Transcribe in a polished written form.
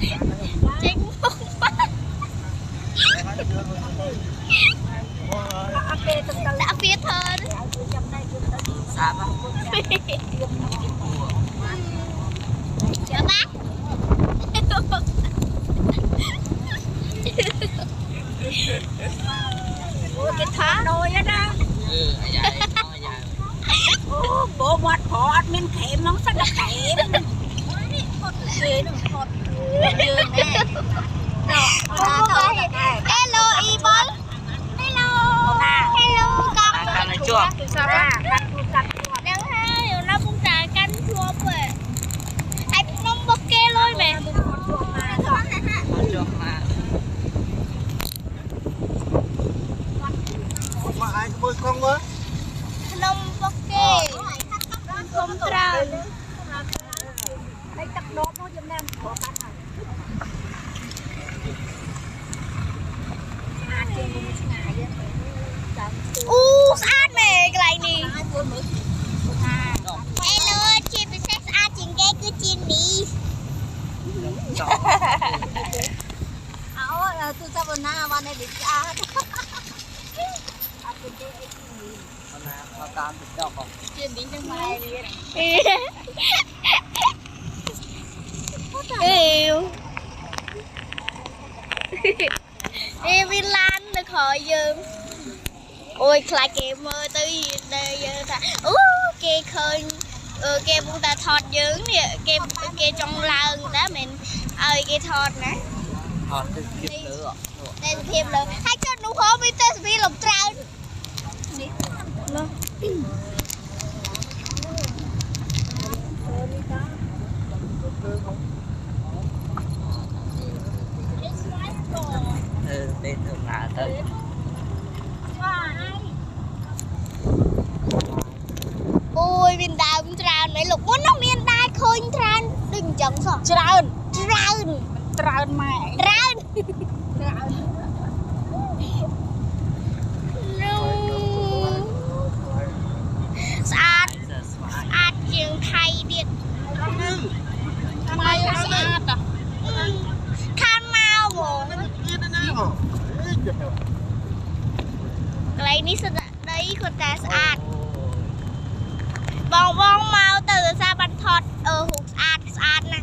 ចេញមកបាទដាក់វាធើសាប់ចាំណាអូគេថាដូចណាអាយ៉ាអាយ៉ាអូបោមាត់ខអត់មានខេមហ្នឹងសិនតែខេមនេះផុតគេនឹងផុតយើងណែHello Ibon Hello Hello con đang chưa đang hai nó cũng trả canh chua vậy anh nông bốc kê lôi mẹ mà ai có bơi không á nông bốc kê không trao đây tắc đốt nó cho nên khó khăn nàyស្អាតមែនកន្លែងនេះ Hello ជាពិសេសស្អាតជាងគេគឺជានេះអោទូសាប់ណាបាននេះស្អាតអត់ទេអីនេះណាមកតាមទឹកដកហ៎ជានេះនឹងម៉ែរៀនវាឡាននៅក្រោយយើងអូយខ្លាចគេមើលទៅយើងថាអូគេឃើញគេពុំតែថតយើងនេះគេចង់ឡើងតែមិនឲ្យគេថតណាថតទៅគៀបលើតែសភាពលើហើយចុះនោះហោមានតែសភាពលំច្រើននេះនោះđây thường là tới ôi viên đào cũng tràn mấy lục muốn nó viên đai khơi tràn đừng chẳng sao tràn mẹ tràn sát trường thay điện mai sát à khan mau bộ cái này sao đấy con ta sát bong mau từ xa bắn thọt hụt sát nè